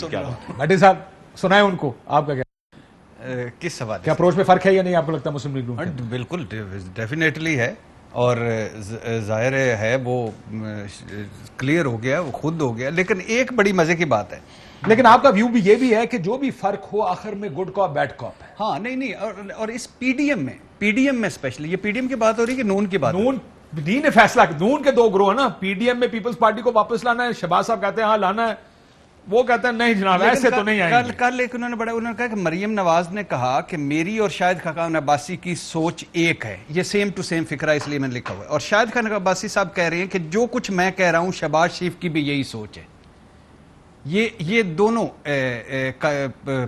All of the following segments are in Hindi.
क्या बात। भट्टी साहब सुनाए उनको, आपका क्या किस सवाल क्या अप्रोच में फर्क है या नहीं आपको लगता है मुस्लिम लीग नून? बिल्कुल डेफिनेटली है, और जाहिर है वो क्लियर हो गया, वो खुद हो गया। लेकिन एक बड़ी मजे की बात है, लेकिन आपका व्यू भी ये भी है कि जो भी फर्क हो आखिर में गुड कॉप बैड कॉप है। हाँ नहीं, और इस पीडीएम में स्पेशली, ये पीडीएम की बात हो रही है कि नून की बात? नून ने फैसला, नून के दो ग्रोह है ना, पीडीएम में पीपल्स पार्टी को वापस लाना है, शहबाज साहब कहते हैं हाँ लाना है, वो कहते हैं नहीं जनाब ऐसे तो नहीं आएंगे। कल एक उन्होंने कहा कि मरियम नवाज ने कहा कि मेरी और शाहिद खान अब्बासी की सोच एक है, ये सेम टू सेम फिक्रा, इसलिए मैंने लिखा हुआ है। और शाहिद खान अब्बासी साहब कह रहे हैं कि जो कुछ मैं कह रहा हूं शहबाज शरीफ की भी यही सोच है। ये दोनों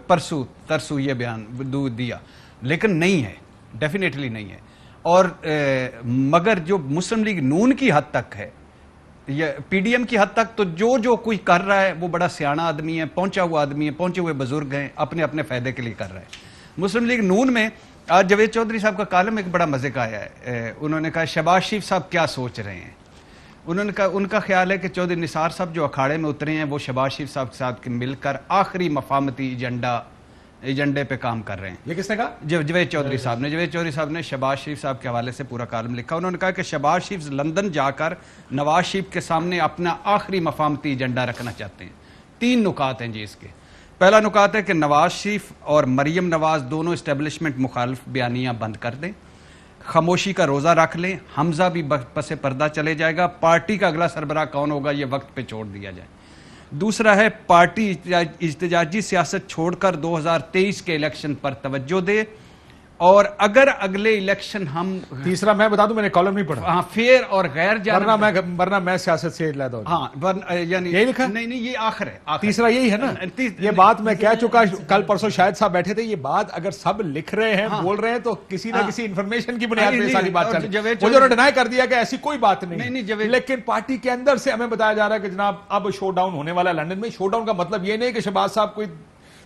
तरसू ये बयान दिया, लेकिन नहीं है, डेफिनेटली नहीं है। और मगर जो मुस्लिम लीग नून की हद तक है या पीडीएम की हद तक, तो जो कोई कर रहा है वो बड़ा सियाना आदमी है, पहुंचा हुआ आदमी है, पहुंचे हुए बुजुर्ग हैं, अपने अपने फायदे के लिए कर रहा है। मुस्लिम लीग नून में आज जावेद चौधरी साहब का कालम एक बड़ा मजे का आया है। उन्होंने कहा शहबाज शरीफ साहब क्या सोच रहे हैं। उन्होंने कहा उनका ख्याल है कि चौधरी निसार साहब जो अखाड़े में उतरे हैं वो शहबाज शरीफ साहब के साथ मिलकर आखिरी मफामती एजेंडे पे काम कर रहे हैं। ये किसने कहा? जावेद चौधरी साहब ने शहबाज शरीफ साहब के हवाले से पूरा कालम लिखा। उन्होंने कहा कि शहबाज शरीफ लंदन जाकर नवाज शरीफ के सामने अपना आखिरी मफामती एजेंडा रखना चाहते हैं। 3 नुकात हैं जी इसके। पहला नुकात है कि नवाज शरीफ और मरियम नवाज दोनों इस्टेब्लिशमेंट मुखालिफ बयानियां बंद कर दें, खामोशी का रोज़ा रख लें, हमजा भी पसे पर्दा चले जाएगा, पार्टी का अगला सरबराह कौन होगा ये वक्त पे छोड़ दिया जाए। दूसरा है पार्टी इज्तिजाजी सियासत छोड़कर 2023 के इलेक्शन पर तवज्जो दे, और अगर अगले इलेक्शन हम, तीसरा मैं बता दूं, मैंने कॉलम नहीं पढ़ा, हाँ फेयर और गैर वरना मैं सियासत से लैदा हूं। हाँ यानी यही लिखा? नहीं ये आखिर है, तीसरा यही है ना। ये बात मैं कह चुका, कल परसों शायद साहब बैठे थे, ये बात अगर सब लिख रहे हैं, बोल रहे हैं, तो किसी ना किसी इंफॉर्मेशन की बुनियाद पे सारी बात चल रही है। उन्होंने डिनाई कर दिया कि ऐसी कोई बात नहीं, लेकिन पार्टी के अंदर से हमें बताया जा रहा है कि जनाब अब शो डाउन होने वाला है लंदन में। शो डाउन का मतलब ये नहीं कि शहबाज साहब कोई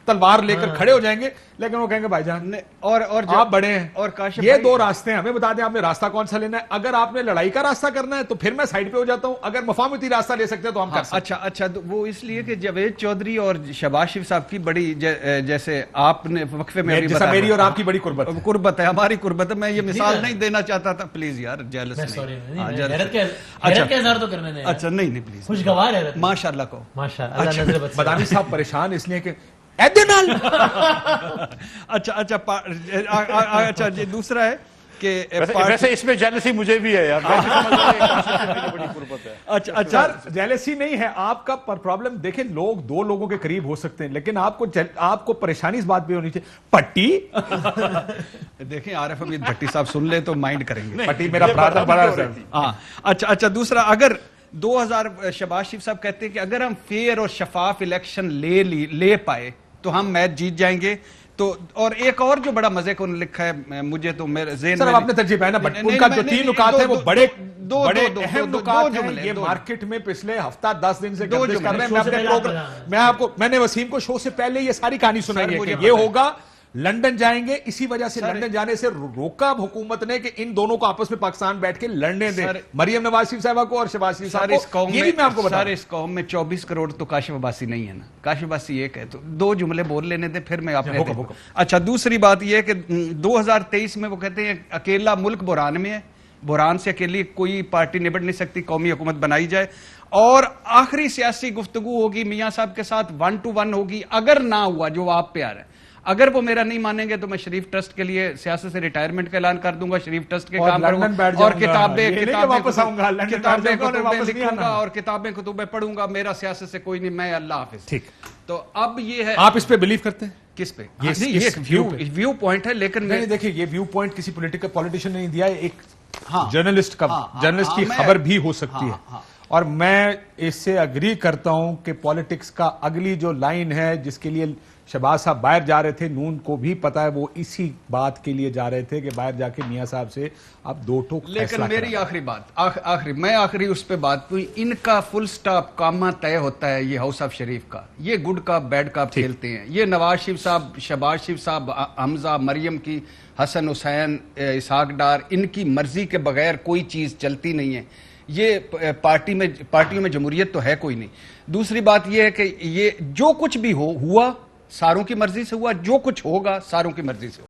तलवार लेकर खड़े हो जाएंगे, लेकिन वो कहेंगे भाईजान और आप बड़े हैं, और ये 2 रास्ते हैं, हमें बता दें आपने रास्ता कौन सा लेना है। अगर आपने लड़ाई का रास्ता करना है तो फिर मैं साइड पे हो जाता हूं, अगर मफामती रास्ता ले सकते हैं तो हम कर सकते हैं। अच्छा, तो वो इसलिए कि जावेद चौधरी और शहबाज शरीफ साहब की बड़ी जैसे आपने वक्फे में जैसा मेरी और आपकी बड़ी कुर्बत है, हमारी कुर्बत है। मैं ये मिसाल नहीं देना चाहता था, प्लीज यार जेलस नहीं। अच्छा नहीं प्लीज, खुशगवार है माशाल्लाह को माशाल्लाह। बदामी साहब परेशान इसलिए कि अच्छा जी, दूसरा है कि वैसे इसमें जेलसी मुझे भी है यार। अच्छा जेलसी नहीं है आपका, पर प्रॉब्लम देखें, लोग 2 लोगों के करीब हो सकते हैं, लेकिन आपको परेशानी इस बात पे होनी चाहिए। पट्टी देखें आरिफ अमीद भट्टी साहब सुन ले तो माइंड करेंगे। पट्टी मेरा प्रार्थना बड़ा है। हाँ अच्छा, दूसरा, अगर 2000 शहबाज शरीफ साहब कहते हैं कि अगर हम फेयर और शफाफ इलेक्शन ले पाए तो हम मैच जीत जाएंगे। तो और एक और जो बड़ा मजे को लिखा है, मुझे तो मेरे ज़हन में आपने तरजीह है ना, बट उनका जो 3 नुकात है वो बड़े अहम नुकात हैं। ये मार्केट में पिछले हफ्ता 10 दिन से गर्दिश कर रहे हैं। मैं अपने प्रोग्राम मैंने वसीम को शो से पहले ये सारी कहानी सुनाई है कि ये होगा, लंदन जाएंगे, इसी वजह से लंदन जाने से रोका हुकूमत ने कि इन दोनों को आपस में पाकिस्तान बैठ के लड़ने दें, मरियम नवाज शरीफ साहबा को और शहबाज शरीफ साहब को। ये भी मैं आपको बता रहा हूं, इस कौम में 24 करोड़ तो काशिफ अब्बासी नहीं है ना, काशिफ अब्बासी एक है, तो 2 जुमले बोल लेने दें फिर मैं आपने। अच्छा, दूसरी बात यह है कि 2023 में वो कहते हैं अकेला मुल्क बुरान में है, बुरान से अकेली कोई पार्टी निपट नहीं सकती, कौमी हुकूमत बनाई जाए, और आखिरी सियासी गुफ्तगू होगी मियां साहब के साथ 1 to 1 होगी। अगर ना हुआ जो आप पे आ रहा है, अगर वो मेरा नहीं मानेंगे तो मैं शरीफ ट्रस्ट के लिए सियासत से रिटायरमेंट का ऐलान कर दूंगा, शरीफ ट्रस्ट के काम करूंगा और किताबें लिखूंगा और किताबें पढ़ूंगा। मेरा सियासत से कोई नहीं, मैं अल्लाह हाफिज। ठीक, तो अब ये है, आप इस पे बिलीव करते हैं? किस पे? ये एक व्यू पॉइंट है, लेकिन नहीं देखिए, ये व्यू पॉइंट किसी पॉलिटिशियन ने नहीं दिया है, एक जर्नलिस्ट की खबर भी हो सकती है। और मैं इससे अग्री करता हूं कि पॉलिटिक्स का अगली जो लाइन है जिसके लिए शहबाज साहब बाहर जा रहे थे, नून को भी पता है, वो इसी बात के लिए जा रहे थे कि बाहर जाके मियां साहब से अब 2 ठोक। लेकिन मेरी आखिरी बात, आखिरी उस पे बात हुई, इनका फुल स्टॉप कामा तय होता है ये हाउस ऑफ शरीफ का। ये गुड कप बैड कप खेलते हैं। ये नवाज शरीफ साहब, शहबाज शरीफ साहब, हमजा, मरियम की, हसन हुसैन, इसहाक डार, इनकी मर्जी के बगैर कोई चीज चलती नहीं है। ये पार्टियों में जमहूरियत तो है कोई नहीं। दूसरी बात ये है कि ये जो कुछ भी हुआ सारों की मर्जी से हुआ, जो कुछ होगा सारों की मर्जी से होगा।